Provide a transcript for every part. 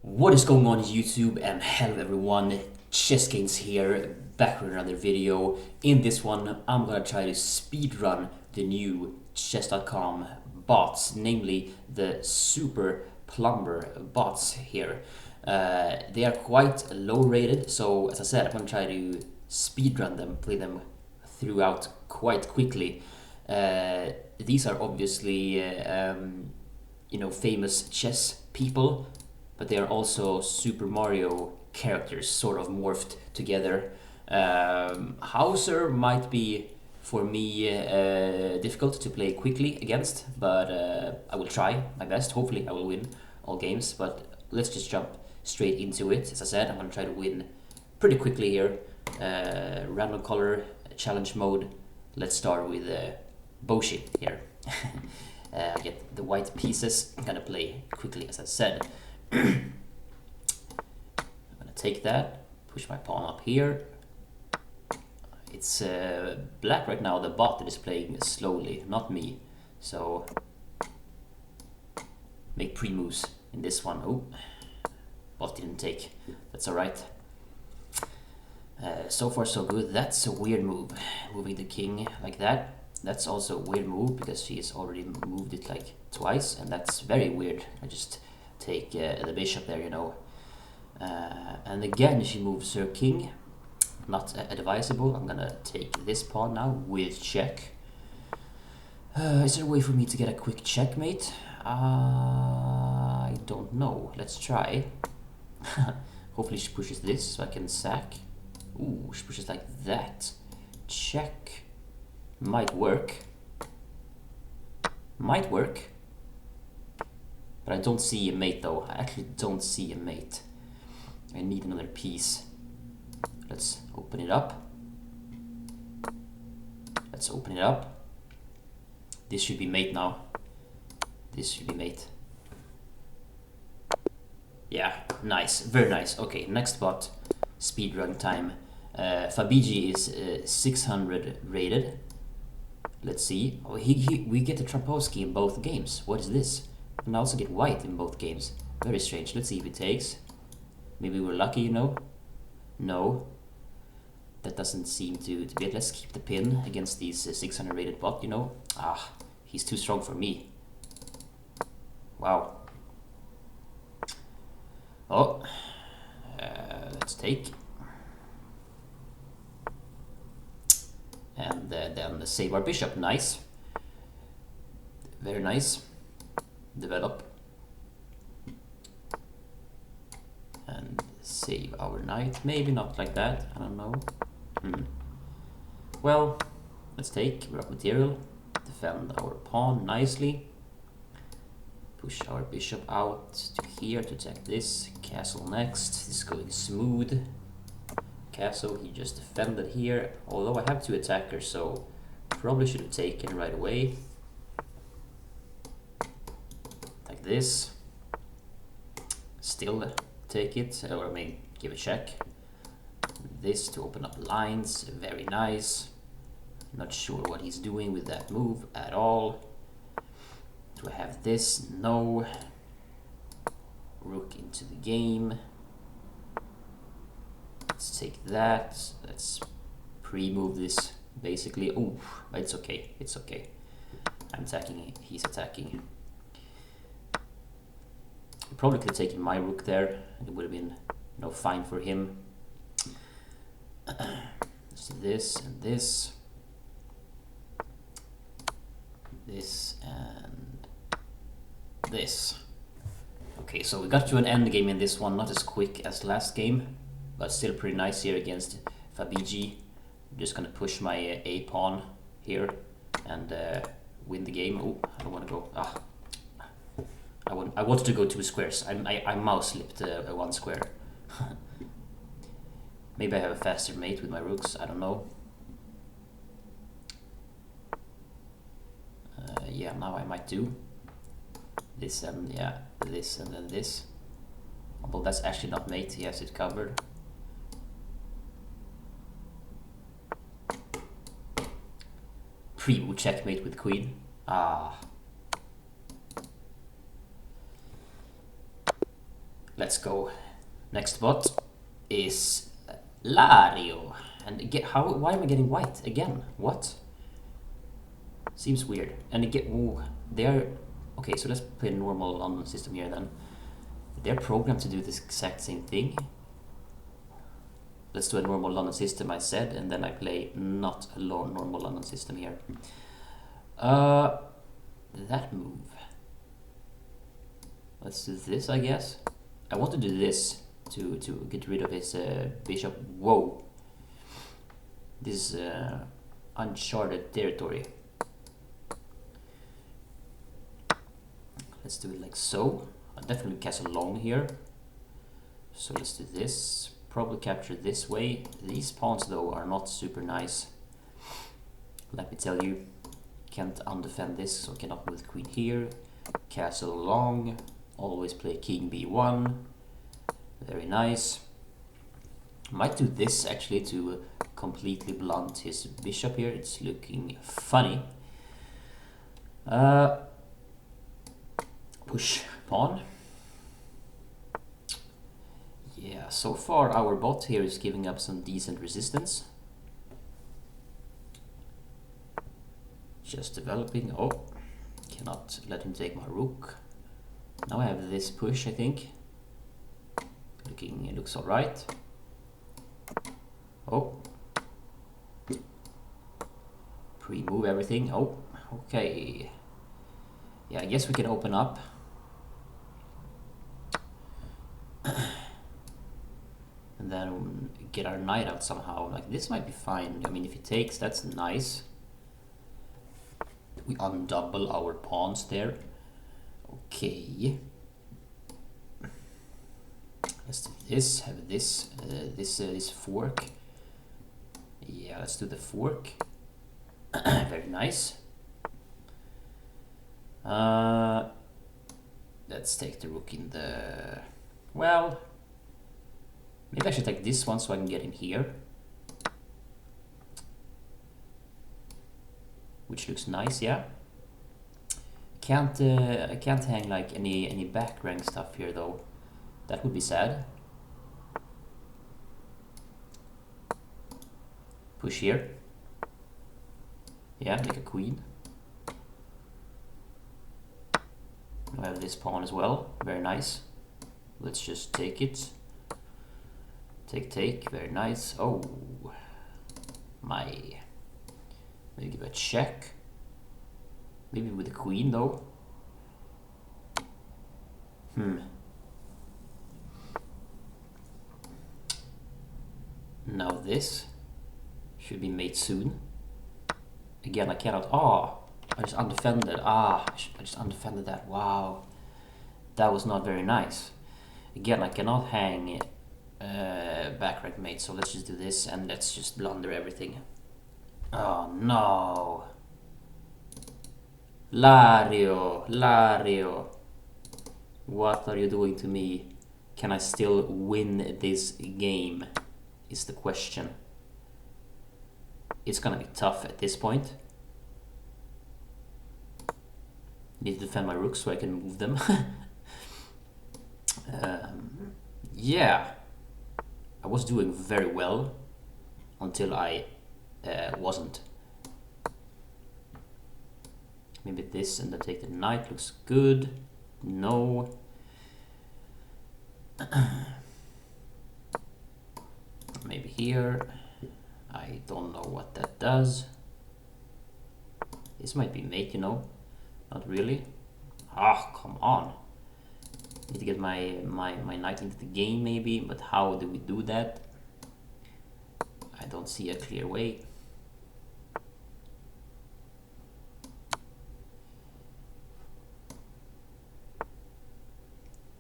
What is going on YouTube, and hello everyone, Chess Games here, back with another video. In this one I'm gonna try to speedrun the new chess.com bots, namely the Super Plumber Bots here. They are quite low rated, so as I said, I'm gonna try to speedrun them, play them throughout quite quickly. These are obviously famous chess people, but they are also Super Mario characters, sort of morphed together. Howser might be, for me, difficult to play quickly against, but I will try my best. Hopefully I will win all games, but let's just jump straight into it. As I said, I'm going to try to win pretty quickly here. Random color, challenge mode. Let's start with Boshi here. Get the white pieces. I'm going to play quickly, as I said. I'm gonna take that, push my pawn up here. It's black right now, the bot that is playing slowly, not me. So, make pre-moves in this one. Oh, bot didn't take, that's alright. So far so good. That's a weird move, moving the king like that. That's also a weird move because she has already moved it like twice, and that's very weird. I just take the bishop there, you know. And again she moves her king. Not advisable. I'm gonna take this pawn now with check. Is there a way for me to get a quick checkmate? I don't know. Let's try. Hopefully she pushes this so I can sack. Ooh, she pushes like that. Check. Might work. Might work. But I don't see a mate though. I actually don't see a mate. I need another piece. Let's open it up. Let's open it up. This should be mate now. This should be mate. Yeah, nice. Very nice. Okay, next bot. Speedrun time. Fabigi is 600 rated. Let's see. Oh, we get the Trampowski in both games. What is this? And I also get white in both games. Very strange. Let's see if it takes. Maybe we're lucky, you know? No. That doesn't seem to be it. Let's keep the pin against these 600 rated bot, you know? Ah, he's too strong for me. Wow. Oh. Let's take. And then save our bishop. Nice. Very nice. Develop. And save our knight. Maybe not like that. I don't know. Well, let's take. We're up material. Defend our pawn nicely. Push our bishop out to here to attack this. Castle next. This is going smooth. Castle, he just defended here. Although I have two attackers, so probably should have taken right away. Like this. Still take it, or I mean, give a check. This to open up lines, very nice. Not sure what he's doing with that move at all. Do I have this? No. Rook into the game. Let's take that. Let's pre-move this, basically. Oh, it's okay, it's okay. I'm attacking, he's attacking. I probably could have taken my rook there. It would have been, you know, fine for him. Let's do this and this. This and this. Okay, so we got to an end game in this one. Not as quick as last game, but still pretty nice here against Fabigi. I'm just gonna push my A pawn here and win the game. Oh, I don't want to go. I wanted to go 2 squares. I mouse slipped one square. Maybe I have a faster mate with my rooks. I don't know. Yeah, now I might do this and yeah, this and then this. Well, that's actually not mate. He has it covered. Pre-move checkmate with queen. Ah. Let's go. Next bot is Lario. And why am I getting white again? What? Seems weird. And again, ooh, they're okay. So let's play a normal London system here then. They're programmed to do this exact same thing. Let's do a normal London system, I said, and then I play not a normal London system here. That move. Let's do this, I guess. I want to do this to get rid of his bishop. Whoa. This is uncharted territory. Let's do it like so. I'll definitely castle long here. So let's do this. Probably capture this way. These pawns though are not super nice. Let me tell you. Can't undefend this, so cannot move the queen here. Castle long. Always play king b1. Very nice. Might do this actually to completely blunt his bishop here. It's looking funny. Push pawn. Yeah, so far our bot here is giving up some decent resistance. Just developing. Oh, cannot let him take my rook. Now I have this push, I think. It looks alright. Oh. Pre-move everything. Oh, okay. Yeah, I guess we can open up. And then get our knight out somehow. Like, this might be fine. I mean, if he takes, that's nice. We undouble our pawns there. Okay. Let's do this. Have this. This fork. Yeah, let's do the fork. Very nice. Let's take the rook in the... Well, maybe I should take this one so I can get in here. Which looks nice, yeah. I can't hang like any back rank stuff here though. That would be sad. Push here. Yeah, make a queen. I have this pawn as well. Very nice. Let's just take it. Take. Very nice. Oh, my. Maybe give a check. Maybe with the queen though. Now this should be made soon. Again, I cannot. Oh, I just undefended. I just undefended that. Wow, that was not very nice. Again, I cannot hang back rank mate. So let's just do this and let's just blunder everything. Oh no. Lario, what are you doing to me? Can I still win this game? Is the question. It's gonna be tough at this point. Need to defend my rooks so I can move them. Yeah, I was doing very well until I wasn't. Maybe this and then take the knight looks good. No. Maybe here. I don't know what that does. This might be mate, you know. Not really. Ah, come on. Need to get my knight into the game maybe, but how do we do that? I don't see a clear way.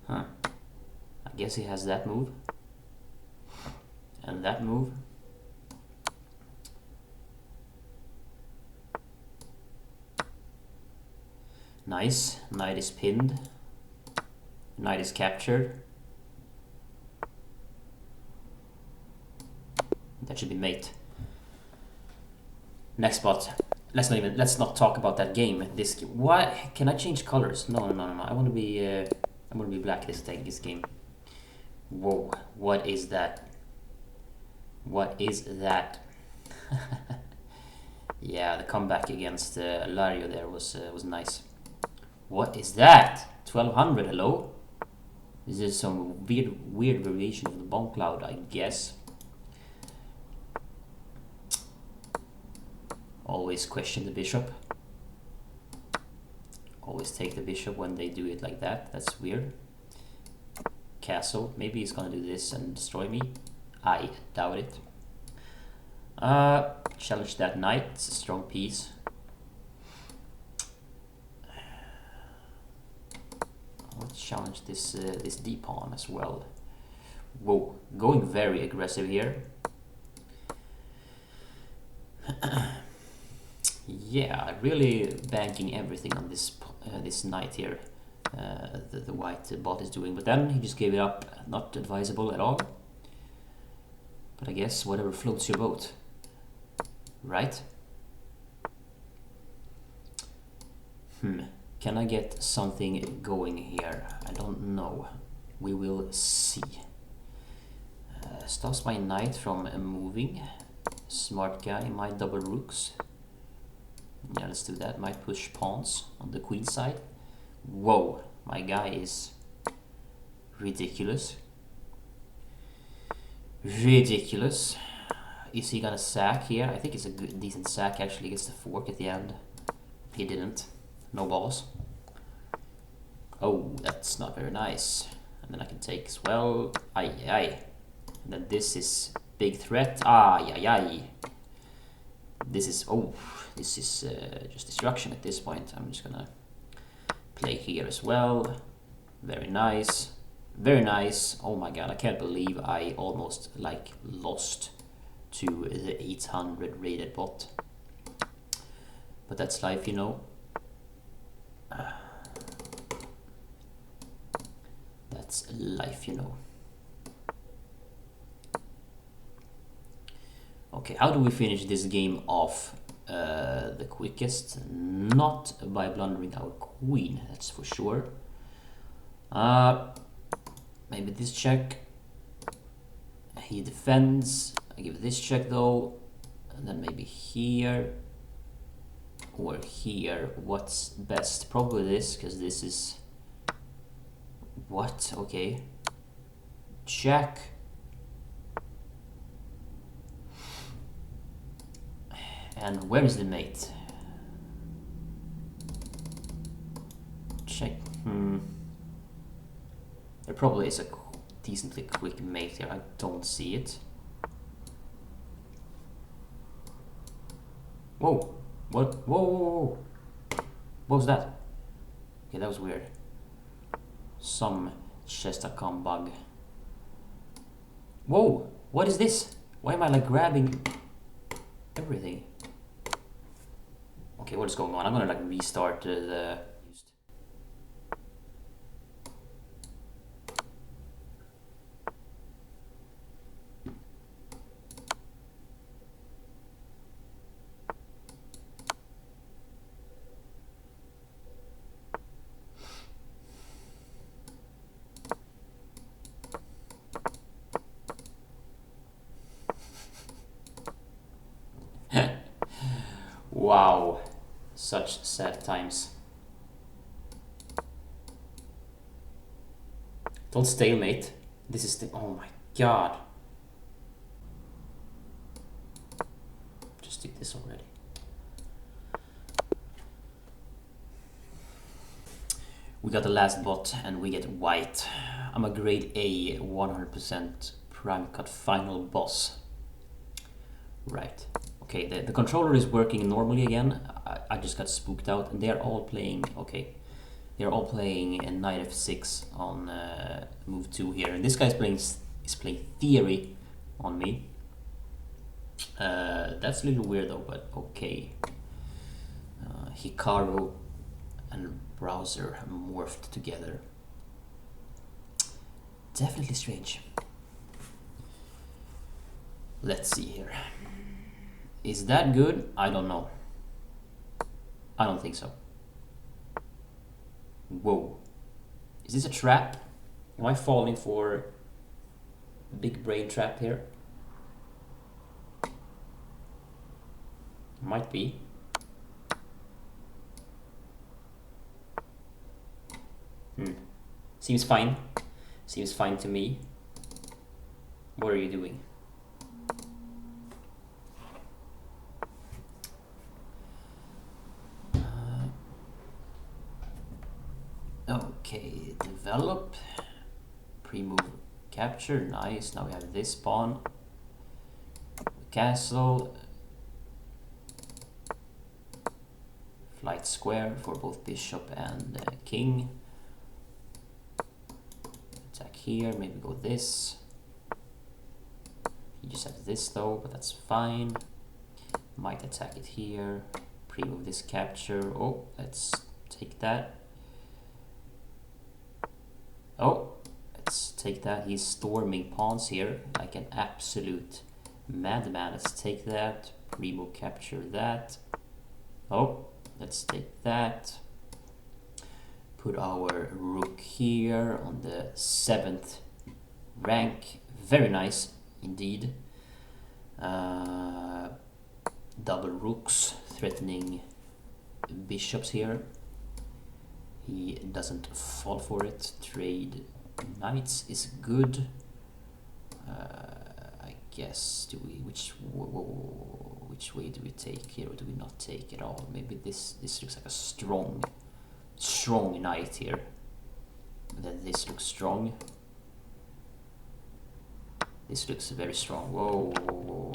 Huh. I guess he has that move. And that move. Nice. Knight is pinned. Knight is captured. That should be mate. Next spot. Let's not talk about that game. Why can I change colors? No. I want to be black this game. Whoa, what is that? What is that? Yeah, the comeback against Lario there was nice. What is that? 1200, hello? This is some weird variation of the bomb cloud, I guess. Always question the bishop. Always take the bishop when they do it like that. That's weird. Castle. Maybe he's gonna do this and destroy me. I doubt it. Challenge that knight. It's a strong piece. Let's challenge this this d pawn as well. Whoa, going very aggressive here. Yeah, really banking everything on this this knight here. The white bot is doing, but then he just gave it up. Not advisable at all. But I guess whatever floats your boat, right? Can I get something going here? I don't know. We will see. Stops my knight from moving. Smart guy, might double rooks. Yeah, let's do that. Might push pawns on the queen side. Whoa, my guy is ridiculous. Ridiculous. Is he gonna sack here? I think it's a good, decent sack actually. Gets the fork at the end. He didn't. No balls. Oh, that's not very nice. And then I can take as well. Ay, ay. And then this is big threat. Ay, ay, ay. This is, oh, this is just destruction at this point. I'm just gonna play here as well. Very nice. Very nice. Oh my god, I can't believe I almost like lost to the 800 rated bot. But that's life, you know. That's life, you know. Okay, how do we finish this game off the quickest? Not by blundering our queen, that's for sure. Maybe this check. He defends. I give this check though. And then maybe here. Or here. What's best? Probably this, because this is... What? Okay. Check. And where is the mate? Check. There probably is a decently quick mate here. I don't see it. Whoa! What? Whoa, whoa, whoa! What was that? Okay, that was weird. Some chess.com bug. Whoa! What is this? Why am I like grabbing everything? Okay, what is going on? I'm gonna like restart the... Wow, such sad times. Don't stalemate. This is the... Oh my god. Just did this already. We got the last bot and we get white. I'm a grade A 100% prime cut final boss. Right. Okay, the controller is working normally again. I just got spooked out and they're all playing... Okay. They're all playing a knight f6 on move 2 here. And this guy's playing theory on me. That's a little weird though, but okay. Hikaru and Browser morphed together. Definitely strange. Let's see here. Is that good? I don't know. I don't think so. Whoa. Is this a trap? Am I falling for big brain trap here. Might be. Seems fine. Seems fine to me. What are you doing? Okay, develop. Pre-move capture, nice. Now we have this pawn. Castle. Flight square for both bishop and king. Attack here, maybe go this. You just have this though, but that's fine. Might attack it here. Pre-move this capture. Oh, let's take that. Oh, let's take that. He's storming pawns here like an absolute madman. Let's take that. Pre-move capture that. Oh, let's take that. Put our rook here on the 7th rank. Very nice indeed. Double rooks threatening bishops here. He doesn't fall for it. Trade knights is good. I guess which way do we take here, or do we not take at all? Maybe this looks like a strong knight here. Then this looks strong. This looks very strong. Whoa.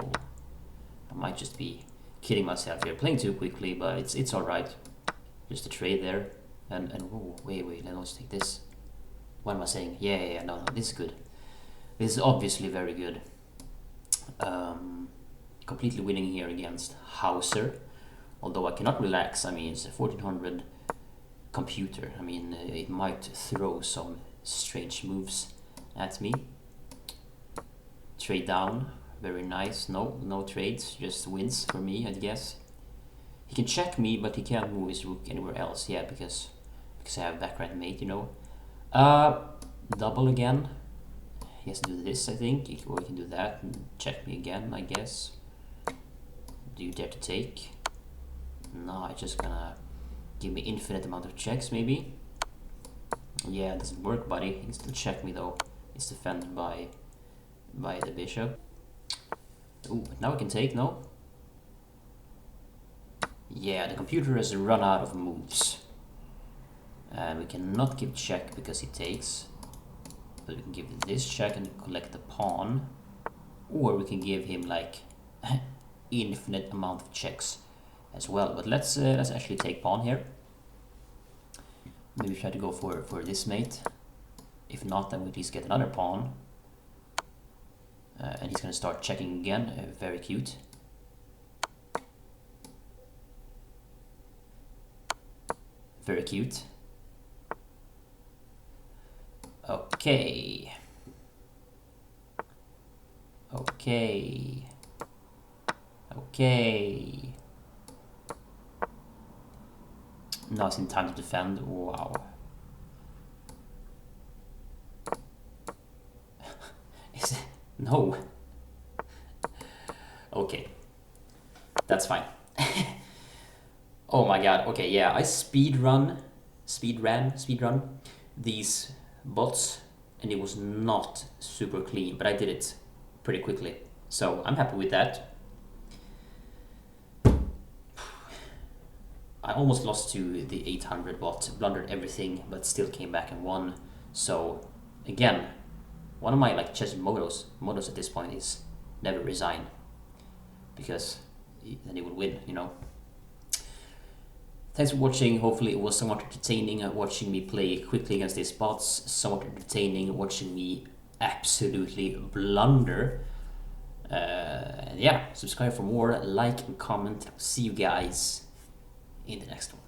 I might just be kidding myself here, playing too quickly, but it's all right. Just a trade there. And whoa, wait, let's take this. What am I saying? Yeah, no, this is good. This is obviously very good. Completely winning here against Howser. Although I cannot relax, I mean, it's a 1400 computer. I mean, it might throw some strange moves at me. Trade down, very nice. No trades, just wins for me, I guess. He can check me, but he can't move his rook anywhere else. Yeah, because I have backrank mate, you know. Double again. He has to do this, I think, or he can do that and check me again, I guess. Do you dare to take? No, it's just gonna give me infinite amount of checks, maybe. Yeah, it doesn't work, buddy. He can still check me though. It's defended by the bishop. Ooh, now I can take, no? Yeah, the computer has run out of moves. And we cannot give check because he takes. But we can give this check and collect the pawn. Or we can give him like infinite amount of checks as well. But let's actually take pawn here. Maybe try to go for this mate. If not, then we at least get another pawn. And he's going to start checking again. Very cute. Very cute. Okay. Now it's in time to defend. Wow. Is it? No. Okay. That's fine. Oh my god. Okay, yeah, I speedrun these bots, and it was not super clean, but I did it pretty quickly. So I'm happy with that. I almost lost to the 800 bot, blundered everything, but still came back and won. So again, one of my like chess mottos at this point is never resign, because then you will win, you know. Thanks for watching. Hopefully it was somewhat entertaining watching me play quickly against these bots, somewhat entertaining watching me absolutely blunder. And yeah, subscribe for more, like and comment. See you guys in the next one.